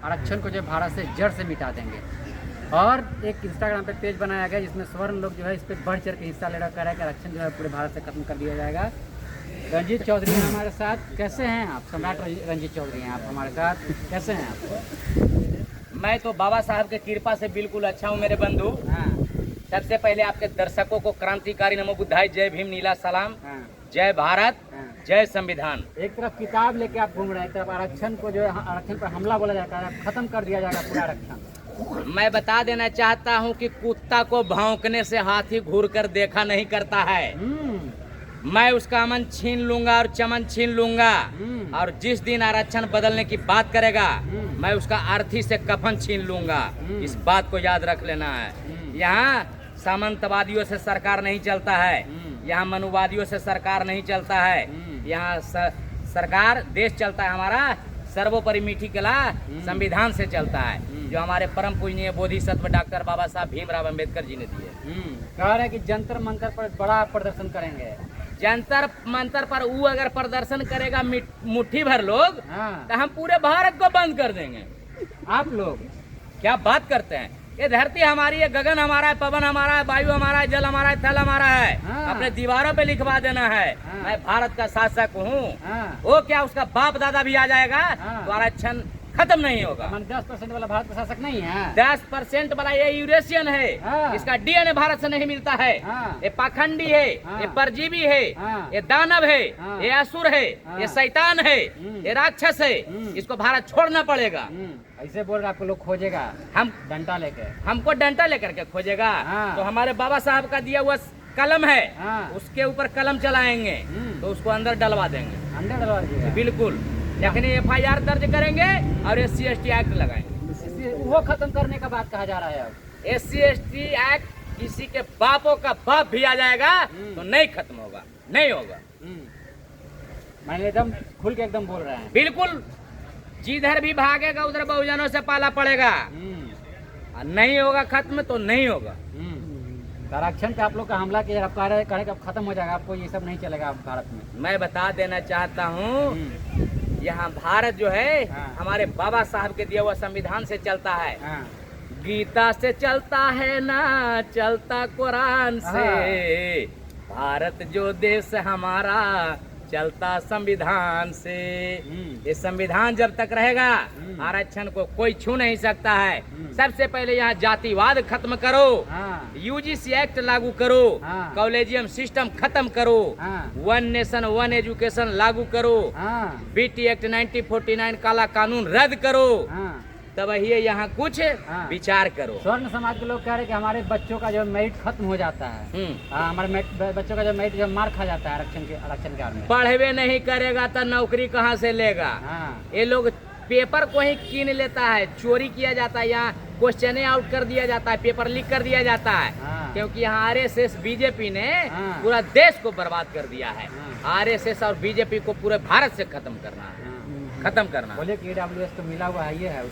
आरक्षण को जो भारत से जड़ से मिटा देंगे। और एक इंस्टाग्राम पे पेज बनाया गया जिसमें स्वर्ण लोग जो है इस पर बढ़ चढ़ के हिस्सा ले रहा है कि आरक्षण जो है पूरे भारत से खत्म कर दिया जाएगा। रंजीत चौधरी हैं हमारे साथ। कैसे हैं आप? सम्राट रंजीत चौधरी हैं आप हमारे साथ। कैसे हैं आप? मैं तो बाबा साहब के कृपा से बिल्कुल अच्छा हूँ मेरे बंधु। हाँ सबसे पहले आपके दर्शकों को क्रांतिकारी नमो बुद्धाय, जय भीम, नीला सलाम, हाँ जय भारत, हाँ। जय संविधान। एक तरफ किताब लेके आप घूम रहे हैं, एक तरफ आरक्षण को जो है आरक्षण पर हमला बोला जाता है, खत्म कर दिया जाएगा पूरा आरक्षण। मैं बता देना चाहता हूँ कि कुत्ता को भौंकने से हाथी घूर कर देखा नहीं करता है। मैं उसका अमन छीन लूंगा और चमन छीन लूंगा, और जिस दिन आरक्षण बदलने की बात करेगा मैं उसका अर्थी से कफन छीन लूंगा। इस बात को याद रख लेना है। यहाँ सामंतवादियों से सरकार नहीं चलता है, यहाँ मनुवादियों से सरकार नहीं चलता है, यहाँ सरकार देश चलता है हमारा सर्वोपरि मीठी कला संविधान से चलता है, जो हमारे परम पूजनीय बोधिसत्व डॉक्टर बाबा साहब भीमराव अम्बेडकर जी ने दिए। कह रहे हैं कि जंतर मंतर पर बड़ा प्रदर्शन करेंगे। जंतर मंतर पर वो अगर प्रदर्शन करेगा मुट्ठी भर लोग, हाँ। तो हम पूरे भारत को बंद कर देंगे। आप लोग क्या बात करते हैं? ये धरती हमारी है, गगन हमारा है, पवन हमारा है, वायु हमारा है, जल हमारा है, थल हमारा है। हाँ। अपने दीवारों पे लिखवा देना है। हाँ। मैं भारत का शासक हूँ। हाँ। वो क्या उसका बाप दादा भी आ जाएगा हाँ। तो आरक्षण खत्म नहीं होगा। 10% वाला भारत का शासक नहीं है। 10% वाला ये यूरेशियन है। हाँ। इसका डीएनए भारत से नहीं मिलता है। हाँ। ये पाखंडी है। हाँ। ये परजीवी है। हाँ। ये दानव है। हाँ। ये असुर है। हाँ। ये शैतान है। ये राक्षस है। इसको भारत छोड़ना पड़ेगा। ऐसे बोल रहे आपको लोग खोजेगा, हम डंडा लेके। हमको डंडा लेकर के खोजेगा। हाँ। तो हमारे बाबा साहब का दिया हुआ कलम है, हाँ। उसके ऊपर कलम चलाएंगे तो उसको अंदर डलवा देंगे। अंदर डलवा दीजिएगा। बिल्कुल। लेकिन FIR दर्ज करेंगे और SC/ST एक्ट लगाएंगे। वो खत्म करने का बात कहा जा रहा है अब। SC/ST एक्ट किसी के बापों का बाप भी आ जाएगा तो नहीं खत्म होगा, नहीं होगा। मैंने एकदम खुल के एकदम बोल रहे हैं। बिल्कुल। जिधर भी भागेगा उधर बहुजनों से पाला पड़ेगा। और नहीं होगा खत्म तो नहीं होगा। आरक्षण पे आप लोग का हमला किया, आप कह रहे हैं कि अब खत्म हो जाएगा, आपको ये सब नहीं चलेगा भारत में। मैं बता देना चाहता हूँ, यहाँ भारत जो है हाँ। हमारे बाबा साहब के दिया हुआ संविधान से चलता है। हाँ। गीता से चलता है ना चलता कुरान से, भारत जो देश हमारा चलता संविधान से। ये संविधान जब तक रहेगा आरक्षण को कोई छू नहीं सकता है। सबसे पहले यहाँ जातिवाद खत्म करो। हाँ। UGC एक्ट लागू करो। हाँ। कॉलेजियम सिस्टम खत्म करो। हाँ। 1 नेशन 1 एजुकेशन लागू करो। हाँ। BT एक्ट 1949 काला कानून रद्द करो। हाँ। तब ये यहाँ कुछ हाँ। विचार करो। स्वर्ण समाज के लोग कह रहे हैं कि हमारे बच्चों का जो मेरिट खत्म हो जाता है। हाँ, हमारे बच्चों का जो मेरिट जो मार खा जाता है आरक्षण के आड़ में। पढ़वे नहीं करेगा तो नौकरी कहाँ से लेगा? हाँ। ये लोग पेपर को ही कीन लेता है, चोरी किया जाता है, यहाँ क्वेश्चन आउट कर दिया जाता है, पेपर लीक कर दिया जाता है। हाँ। क्योंकि यहाँ RSS BJP ने हाँ। पूरा देश को बर्बाद कर दिया है। हाँ। RSS और BJP को पूरे भारत से खत्म करना है। खत्म करना। बोले कि AWS तो मिला हुआ है, ये है।